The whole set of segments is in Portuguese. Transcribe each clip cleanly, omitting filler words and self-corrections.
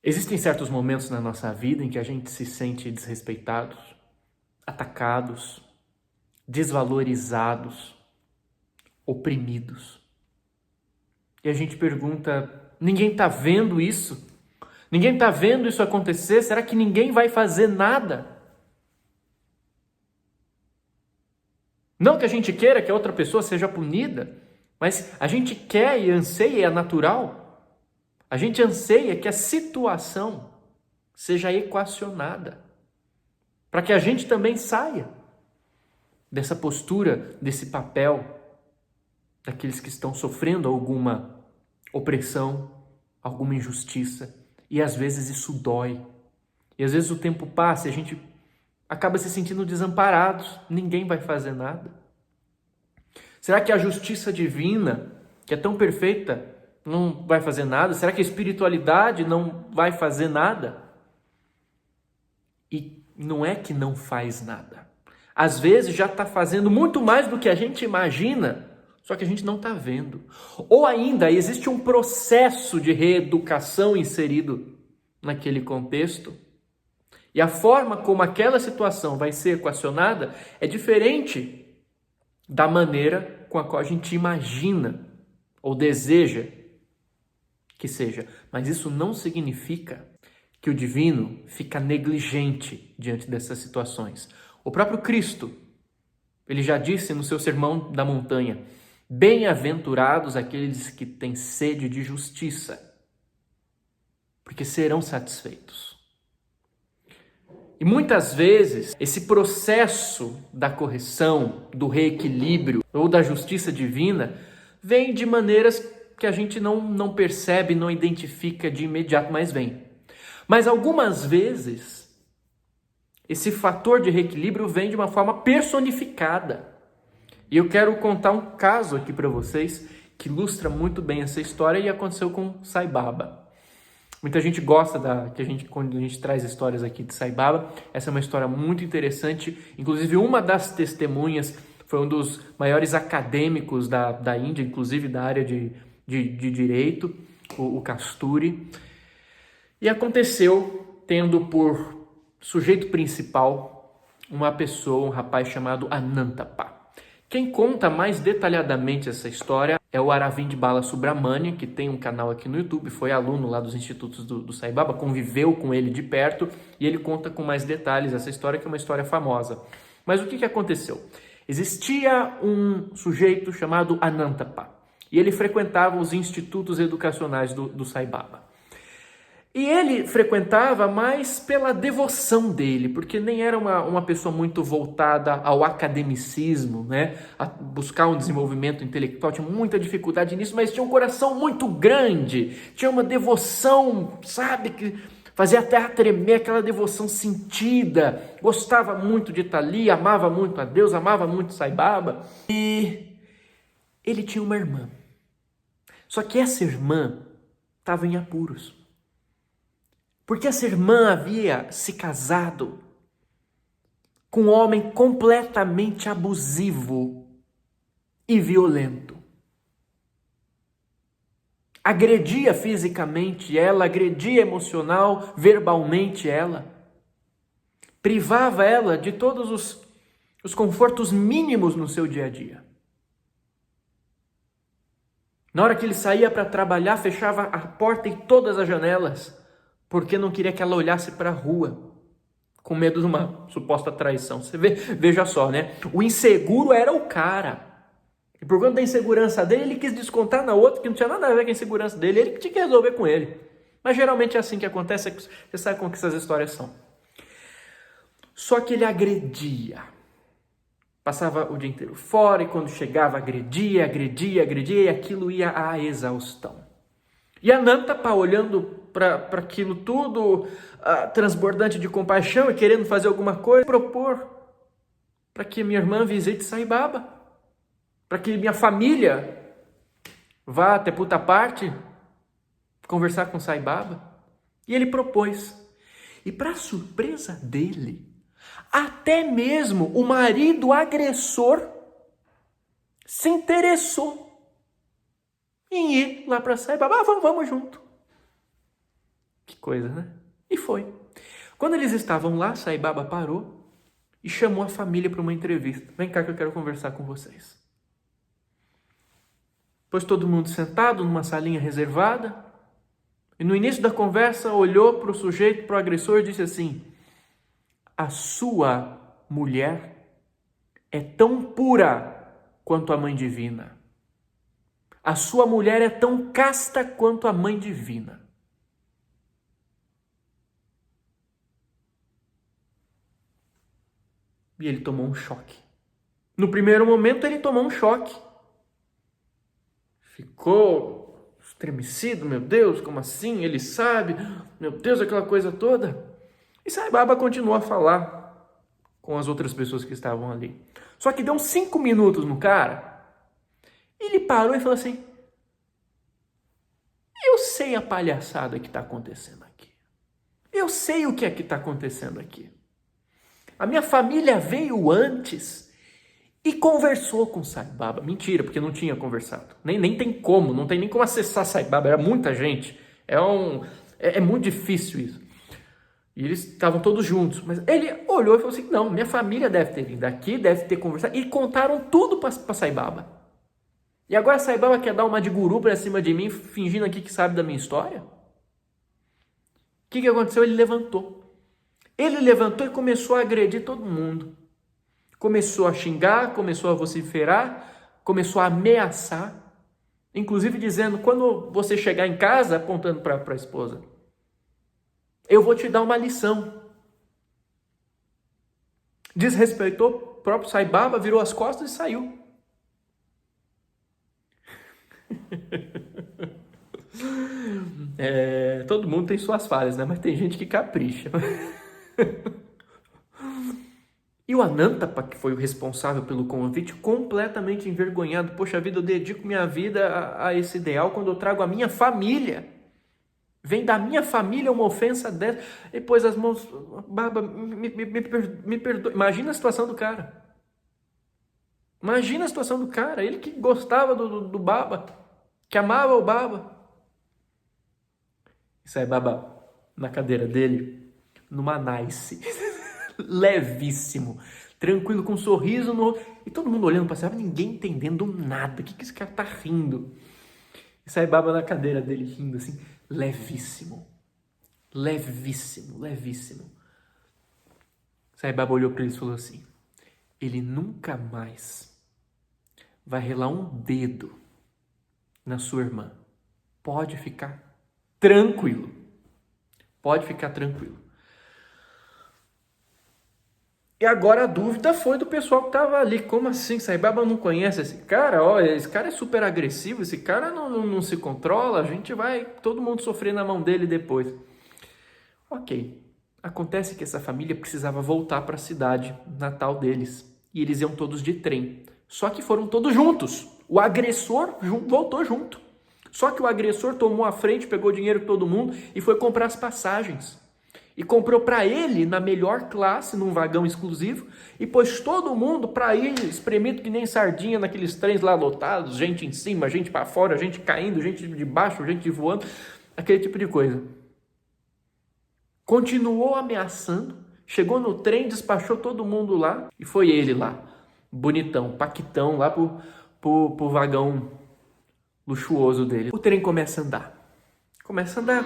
Existem certos momentos na nossa vida em que a gente se sente desrespeitados, atacados, desvalorizados, oprimidos. E a gente pergunta, ninguém está vendo isso? Ninguém está vendo isso acontecer? Será que ninguém vai fazer nada? Não que a gente queira que a outra pessoa seja punida, mas a gente quer e anseia, é natural. A gente anseia que a situação seja equacionada, para que a gente também saia dessa postura, desse papel, daqueles que estão sofrendo alguma opressão, alguma injustiça. E às vezes isso dói. E às vezes o tempo passa e a gente acaba se sentindo desamparados. Ninguém vai fazer nada. Será que a justiça divina, que é tão perfeita, não vai fazer nada? Será que a espiritualidade não vai fazer nada? E não é que não faz nada. Às vezes já está fazendo muito mais do que a gente imagina, só que a gente não está vendo. Ou ainda existe um processo de reeducação inserido naquele contexto, e a forma como aquela situação vai ser equacionada é diferente da maneira com a qual a gente imagina ou deseja que seja. Mas isso não significa que o divino fica negligente diante dessas situações. O próprio Cristo, ele já disse no seu Sermão da Montanha: bem-aventurados aqueles que têm sede de justiça, porque serão satisfeitos. E muitas vezes, esse processo da correção, do reequilíbrio ou da justiça divina vem de maneiras que a gente não percebe, não identifica de imediato, mas vem. Mas algumas vezes, esse fator de reequilíbrio vem de uma forma personificada. E eu quero contar um caso aqui para vocês que ilustra muito bem essa história e aconteceu com Sai Baba. Muita gente gosta quando a gente traz histórias aqui de Sai Baba. Essa é uma história muito interessante. Inclusive, uma das testemunhas foi um dos maiores acadêmicos da Índia, inclusive da área de direito, o Kasturi. E aconteceu tendo por sujeito principal uma pessoa, um rapaz chamado Anantapa. Quem conta mais detalhadamente essa história é o Aravind Balasubramanian, que tem um canal aqui no YouTube, foi aluno lá dos institutos do Sai Baba, conviveu com ele de perto e ele conta com mais detalhes essa história, que é uma história famosa. Mas o que aconteceu? Existia um sujeito chamado Anantapa e ele frequentava os institutos educacionais do Sai Baba. E ele frequentava mais pela devoção dele, porque nem era uma pessoa muito voltada ao academicismo, né? A buscar um desenvolvimento intelectual, tinha muita dificuldade nisso, mas tinha um coração muito grande, tinha uma devoção, sabe, que fazia a terra tremer, aquela devoção sentida, gostava muito de estar ali, amava muito a Deus, amava muito Sai Baba. E ele tinha uma irmã, só que essa irmã estava em apuros. Porque essa irmã havia se casado com um homem completamente abusivo e violento. Agredia fisicamente ela, agredia emocional, verbalmente ela. Privava ela de todos os confortos mínimos no seu dia a dia. Na hora que ele saía para trabalhar, fechava a porta e todas as janelas, porque não queria que ela olhasse para a rua, com medo de uma suposta traição. Você veja só, né? O inseguro era o cara. E por conta da insegurança dele, ele quis descontar na outra, que não tinha nada a ver com a insegurança dele, ele que tinha que resolver com ele. Mas geralmente é assim que acontece, você sabe como que essas histórias são. Só que ele agredia. Passava o dia inteiro fora e quando chegava agredia, e aquilo ia à exaustão. E Anantapa, olhando para aquilo tudo, transbordante de compaixão e querendo fazer alguma coisa, propor para que minha irmã visite Sai Baba, para que minha família vá até Puttaparte conversar com Sai Baba. E ele propôs. E para surpresa dele, até mesmo o marido agressor se interessou em ir lá para Sai Baba. Vamos junto. Que coisa, né? E foi. Quando eles estavam lá, Sai Baba parou e chamou a família para uma entrevista. Vem cá que eu quero conversar com vocês. Pôs todo mundo sentado numa salinha reservada e no início da conversa olhou para o sujeito, para o agressor e disse assim: a sua mulher é tão pura quanto a mãe divina. A sua mulher é tão casta quanto a mãe divina. E ele tomou um choque. No primeiro momento ele tomou um choque. Ficou estremecido, meu Deus, como assim? Ele sabe, meu Deus, aquela coisa toda. E Sai Baba continuou a falar com as outras pessoas que estavam ali. Só que deu uns 5 minutos no cara, ele parou e falou assim: eu sei a palhaçada que está acontecendo aqui. Eu sei o que é que está acontecendo aqui. A minha família veio antes e conversou com Sai Baba. Mentira, porque não tinha conversado. Nem tem como, não tem nem como acessar Sai Baba. Era muita gente. É muito difícil isso. E eles estavam todos juntos. Mas ele olhou e falou assim: não, minha família deve ter vindo aqui, deve ter conversado. E contaram tudo para Sai Baba. E agora Sai Baba quer dar uma de guru para cima de mim, fingindo aqui que sabe da minha história? O que aconteceu? Ele levantou. Ele levantou e começou a agredir todo mundo. Começou a xingar, começou a vociferar, começou a ameaçar. Inclusive dizendo: quando você chegar em casa, apontando para a esposa, eu vou te dar uma lição. Desrespeitou o próprio Sai Baba, virou as costas e saiu. Todo mundo tem suas falhas, né? Mas tem gente que capricha. E o Anantapa, que foi o responsável pelo convite, completamente envergonhado. Poxa vida, eu dedico minha vida a esse ideal quando eu trago a minha família. Vem da minha família uma ofensa dessa. E pôs as mãos: Baba, me perdoe. Imagina a situação do cara. Imagina a situação do cara. Ele que gostava do Baba, que amava o Baba. E Sai Baba na cadeira dele, numa nice, levíssimo, tranquilo, com um sorriso no... E todo mundo olhando para Sai Baba, ninguém entendendo nada. O que esse cara tá rindo? E Sai Baba na cadeira dele, rindo assim, levíssimo. Levíssimo, levíssimo. Sai Baba olhou para eles e falou assim: ele nunca mais vai relar um dedo na sua irmã. Pode ficar tranquilo. Pode ficar tranquilo. E agora a dúvida foi do pessoal que estava ali. Como assim? Sai Baba não conhece esse cara? Olha, esse cara é super agressivo, esse cara não se controla, a gente vai todo mundo sofrer na mão dele depois. Ok. Acontece que essa família precisava voltar para a cidade natal deles. E eles iam todos de trem. Só que foram todos juntos. O agressor voltou junto. Só que o agressor tomou a frente, pegou dinheiro de todo mundo e foi comprar as passagens. E comprou para ele na melhor classe, num vagão exclusivo, e pôs todo mundo para ir espremido que nem sardinha naqueles trens lá lotados, gente em cima, gente para fora, gente caindo, gente de baixo, gente voando, aquele tipo de coisa. Continuou ameaçando, chegou no trem, despachou todo mundo lá, e foi ele lá, bonitão, paquitão, lá pro vagão luxuoso dele. O trem começa a andar. Começa a andar.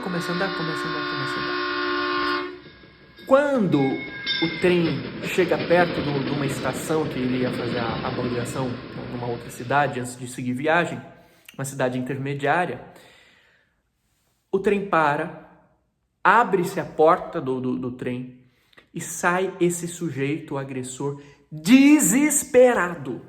Quando o trem chega perto de uma estação que ele ia fazer a baldeação numa outra cidade antes de seguir viagem, uma cidade intermediária, o trem para, abre-se a porta do trem e sai esse sujeito, o agressor, desesperado,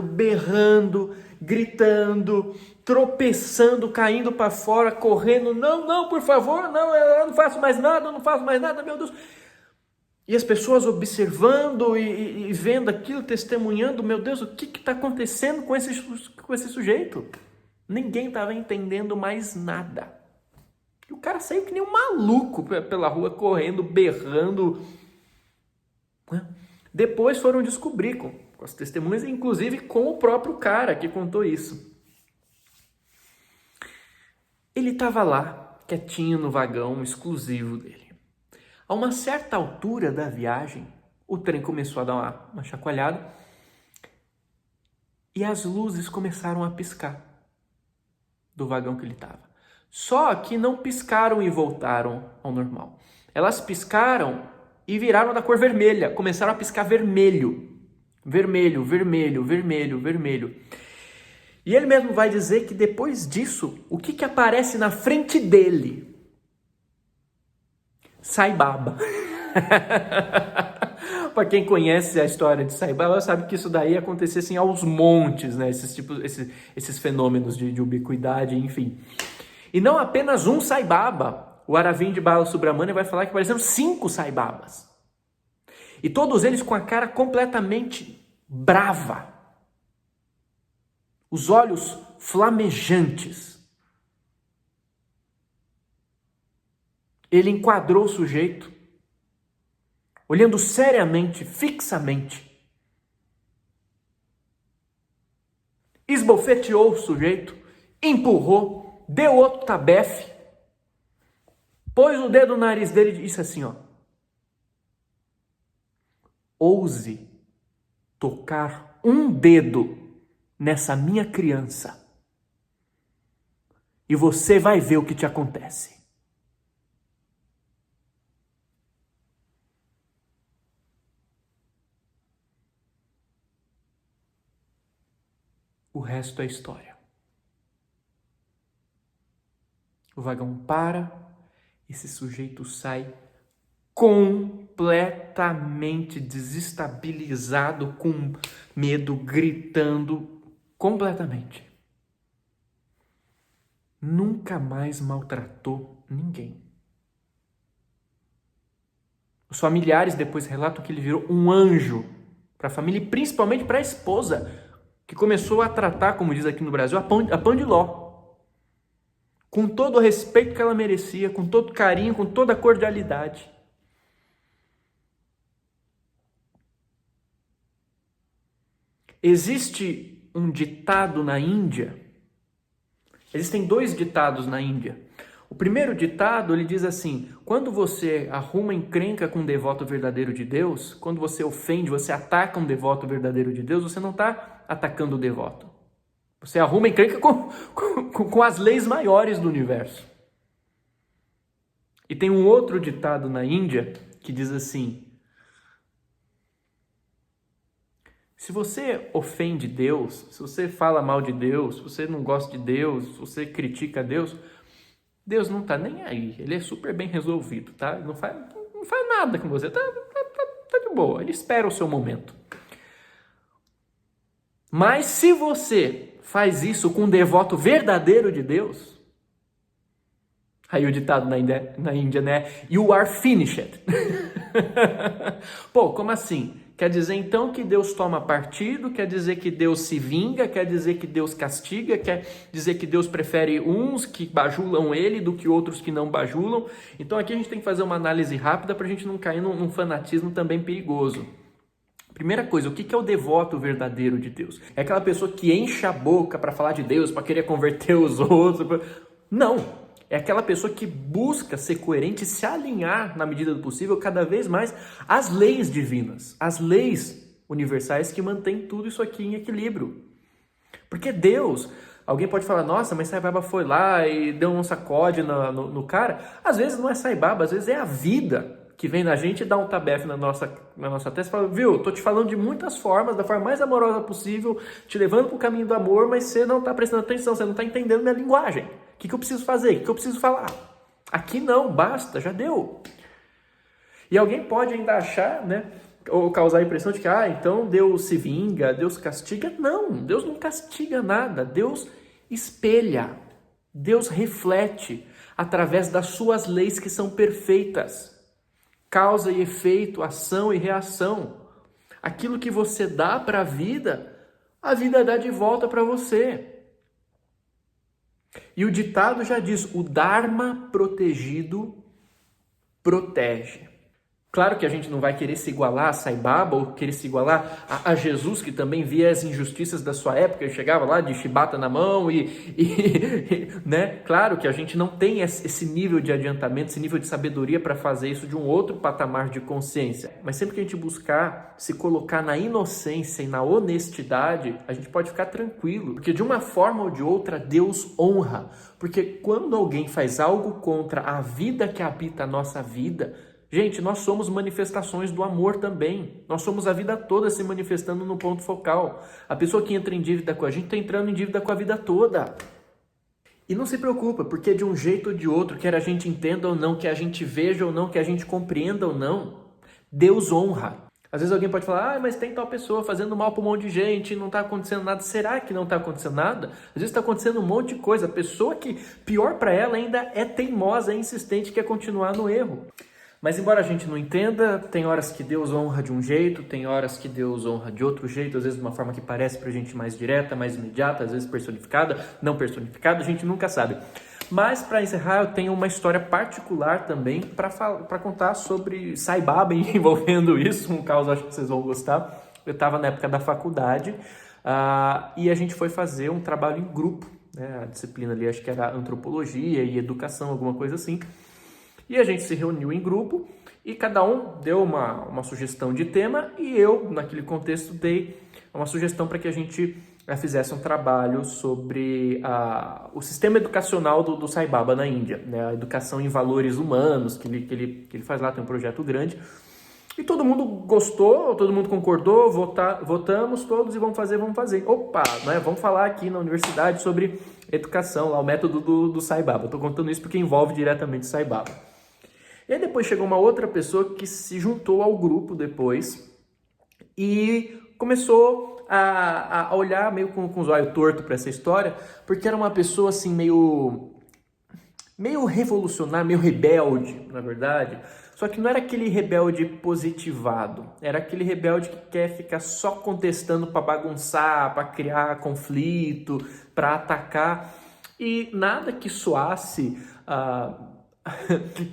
berrando, gritando, tropeçando, caindo para fora, correndo: não, por favor, não, eu não faço mais nada, meu Deus. E as pessoas observando e vendo aquilo, testemunhando: meu Deus, o que está acontecendo com esse sujeito? Ninguém estava entendendo mais nada. E o cara saiu que nem um maluco pela rua, correndo, berrando. Depois foram descobrir com as testemunhas, inclusive com o próprio cara que contou isso. ele estava lá, quietinho no vagão exclusivo dele. A uma certa altura da viagem, o trem começou a dar uma chacoalhada e as luzes começaram a piscar do vagão que ele estava. Só que não piscaram e voltaram ao normal. Elas piscaram e viraram da cor vermelha, começaram a piscar vermelho. Vermelho, vermelho, vermelho, vermelho. E ele mesmo vai dizer que depois disso, o que aparece na frente dele? Sai baba. Para quem conhece a história de Sai Baba, sabe que isso daí acontecia assim aos montes, né? Esses fenômenos de ubiquidade, enfim. E não apenas um Sai Baba. O Aravind Balasubramanian vai falar que apareceram 5 Sai Babas. E todos eles com a cara completamente brava. Os olhos flamejantes. Ele enquadrou o sujeito, olhando seriamente, fixamente. Esbofeteou o sujeito, empurrou, deu outro tabefe, pôs o dedo no nariz dele e disse assim, ó: ouse tocar um dedo nessa minha criança e você vai ver o que te acontece. O resto é história. O vagão para, esse sujeito sai completamente desestabilizado, com medo, gritando completamente. Nunca mais maltratou ninguém. Os familiares depois relatam que ele virou um anjo para a família e principalmente para a esposa, que começou a tratar, como diz aqui no Brasil, a pão de ló. Com todo o respeito que ela merecia, com todo o carinho, com toda a cordialidade. Existe um ditado na Índia. Existem 2 ditados na Índia. O primeiro ditado, ele diz assim: quando você arruma encrenca com um devoto verdadeiro de Deus, quando você ofende, você ataca um devoto verdadeiro de Deus, você não está atacando o devoto. Você arruma encrenca com as leis maiores do universo. E tem um outro ditado na Índia que diz assim: se você ofende Deus, se você fala mal de Deus, se você não gosta de Deus, se você critica Deus, Deus não está nem aí. Ele é super bem resolvido, tá? Não faz nada com você, tá de boa. Ele espera o seu momento. Mas se você faz isso com um devoto verdadeiro de Deus, aí o ditado na Índia, né? You are finished. Pô, como assim? Quer dizer então que Deus toma partido, quer dizer que Deus se vinga, quer dizer que Deus castiga, quer dizer que Deus prefere uns que bajulam ele do que outros que não bajulam. Então aqui a gente tem que fazer uma análise rápida para a gente não cair num fanatismo também perigoso. Primeira coisa, o que é o devoto verdadeiro de Deus? É aquela pessoa que enche a boca para falar de Deus, para querer converter os outros? Não! É aquela pessoa que busca ser coerente e se alinhar, na medida do possível, cada vez mais às leis divinas, às leis universais que mantêm tudo isso aqui em equilíbrio. Porque Deus, alguém pode falar, nossa, mas Sai Baba foi lá e deu um sacode no cara. Às vezes não é Sai Baba, às vezes é a vida que vem na gente e dá um tabefe na nossa testa e fala, viu, tô te falando de muitas formas, da forma mais amorosa possível, te levando pro caminho do amor, mas você não tá prestando atenção, você não tá entendendo minha linguagem. O que eu preciso fazer? O que eu preciso falar? Aqui não, basta, já deu. E alguém pode ainda achar, né, ou causar a impressão de que, então Deus se vinga, Deus castiga. Não, Deus não castiga nada. Deus espelha, Deus reflete através das suas leis que são perfeitas. Causa e efeito, ação e reação. Aquilo que você dá para a vida dá de volta para você. E o ditado já diz, o Dharma protegido protege. Claro que a gente não vai querer se igualar a Sai Baba ou querer se igualar a Jesus, que também via as injustiças da sua época e chegava lá de chibata na mão né? Claro que a gente não tem esse nível de adiantamento, esse nível de sabedoria para fazer isso de um outro patamar de consciência. Mas sempre que a gente buscar se colocar na inocência e na honestidade, a gente pode ficar tranquilo, porque de uma forma ou de outra Deus honra. Porque quando alguém faz algo contra a vida que habita a nossa vida, gente, nós somos manifestações do amor também. Nós somos a vida toda se manifestando no ponto focal. A pessoa que entra em dívida com a gente está entrando em dívida com a vida toda. E não se preocupa, porque de um jeito ou de outro, quer a gente entenda ou não, quer a gente veja ou não, quer a gente compreenda ou não, Deus honra. Às vezes alguém pode falar, mas tem tal pessoa fazendo mal para um monte de gente, não está acontecendo nada. Será que não está acontecendo nada? Às vezes está acontecendo um monte de coisa. A pessoa que, pior para ela, ainda é teimosa, é insistente, quer continuar no erro. Mas embora a gente não entenda, tem horas que Deus honra de um jeito, tem horas que Deus honra de outro jeito, às vezes de uma forma que parece pra gente mais direta, mais imediata, às vezes personificada, não personificada, a gente nunca sabe. Mas para encerrar, eu tenho uma história particular também para contar sobre Sai Baba envolvendo isso, um caso acho que vocês vão gostar. Eu estava na época da faculdade e a gente foi fazer um trabalho em grupo, né? A disciplina ali acho que era antropologia e educação, alguma coisa assim. E a gente se reuniu em grupo e cada um deu uma sugestão de tema e eu, naquele contexto, dei uma sugestão para que a gente fizesse um trabalho sobre o sistema educacional do Sai Baba na Índia, né? A educação em valores humanos, que ele faz lá, tem um projeto grande. E todo mundo gostou, todo mundo concordou, votamos todos e vamos fazer. Opa, né? Vamos falar aqui na universidade sobre educação, lá, o método do Sai Baba. Estou contando isso porque envolve diretamente o Sai Baba. E aí depois chegou uma outra pessoa que se juntou ao grupo depois e começou a olhar meio com os olhos tortos para essa história, porque era uma pessoa assim meio revolucionária, meio rebelde, na verdade. Só que não era aquele rebelde positivado, era aquele rebelde que quer ficar só contestando para bagunçar, para criar conflito, para atacar, e nada que soasse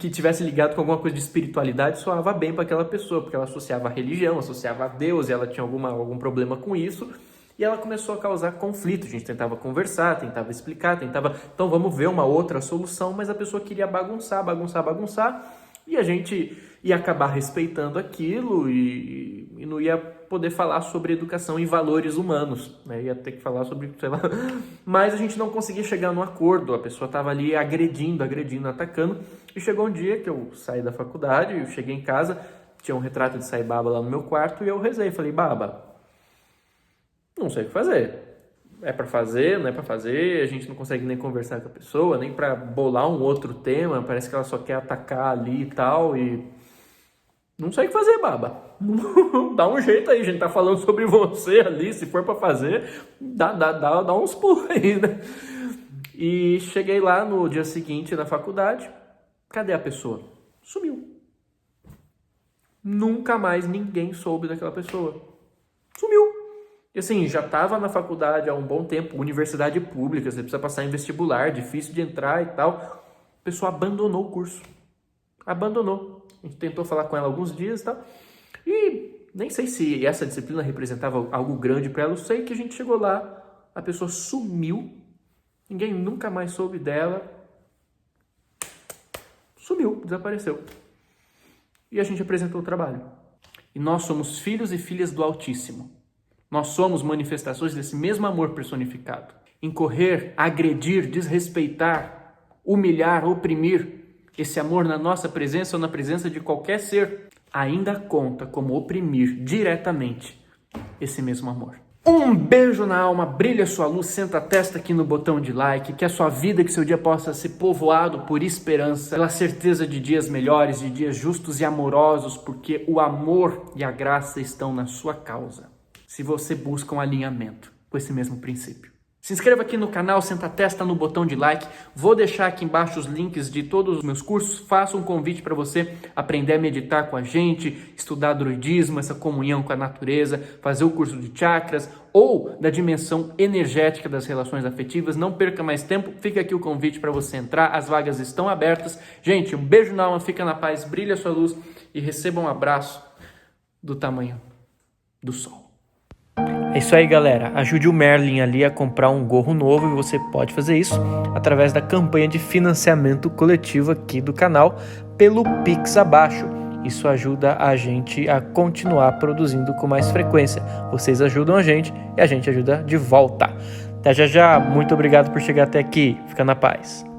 que tivesse ligado com alguma coisa de espiritualidade soava bem para aquela pessoa, porque ela associava a religião, associava a Deus, e ela tinha algum problema com isso, e ela começou a causar conflito. A gente tentava conversar, tentava explicar, então vamos ver uma outra solução, mas a pessoa queria bagunçar, e a gente ia acabar respeitando aquilo e não ia poder falar sobre educação e valores humanos, né? Ia ter que falar sobre, sei lá, mas a gente não conseguia chegar num acordo, a pessoa estava ali agredindo, atacando, e chegou um dia que eu saí da faculdade, eu cheguei em casa, tinha um retrato de Sai Baba lá no meu quarto, e eu rezei, falei, Baba, não sei o que fazer. É para fazer, não é para fazer, a gente não consegue nem conversar com a pessoa, nem para bolar um outro tema, parece que ela só quer atacar ali e tal, e não sei o que fazer, Baba. Dá um jeito aí, a gente tá falando sobre você ali, se for para fazer, dá uns pulos aí, né? E cheguei lá no dia seguinte na faculdade, cadê a pessoa? Sumiu. Nunca mais ninguém soube daquela pessoa. Sumiu. E assim, já estava na faculdade há um bom tempo, universidade pública, você precisa passar em vestibular, difícil de entrar e tal. A pessoa abandonou o curso. Abandonou. A gente tentou falar com ela alguns dias e tal. E nem sei se essa disciplina representava algo grande para ela. Eu sei que a gente chegou lá, a pessoa sumiu, ninguém nunca mais soube dela. Sumiu, desapareceu. E a gente apresentou o trabalho. E nós somos filhos e filhas do Altíssimo. Nós somos manifestações desse mesmo amor personificado. Incorrer, agredir, desrespeitar, humilhar, oprimir, esse amor na nossa presença ou na presença de qualquer ser, ainda conta como oprimir diretamente esse mesmo amor. Um beijo na alma, brilha sua luz, senta a testa aqui no botão de like, que a sua vida, que seu dia possa ser povoado por esperança, pela certeza de dias melhores, de dias justos e amorosos, porque o amor e a graça estão na sua causa. Se você busca um alinhamento com esse mesmo princípio. Se inscreva aqui no canal, senta a testa no botão de like. Vou deixar aqui embaixo os links de todos os meus cursos. Faço um convite para você aprender a meditar com a gente, estudar druidismo, essa comunhão com a natureza, fazer o curso de chakras ou da dimensão energética das relações afetivas. Não perca mais tempo, fica aqui o convite para você entrar. As vagas estão abertas. Gente, um beijo na alma, fica na paz, brilha a sua luz e receba um abraço do tamanho do sol. É isso aí, galera. Ajude o Merlin ali a comprar um gorro novo e você pode fazer isso através da campanha de financiamento coletivo aqui do canal pelo Pix abaixo. Isso ajuda a gente a continuar produzindo com mais frequência. Vocês ajudam a gente e a gente ajuda de volta. Até já já. Muito obrigado por chegar até aqui. Fica na paz.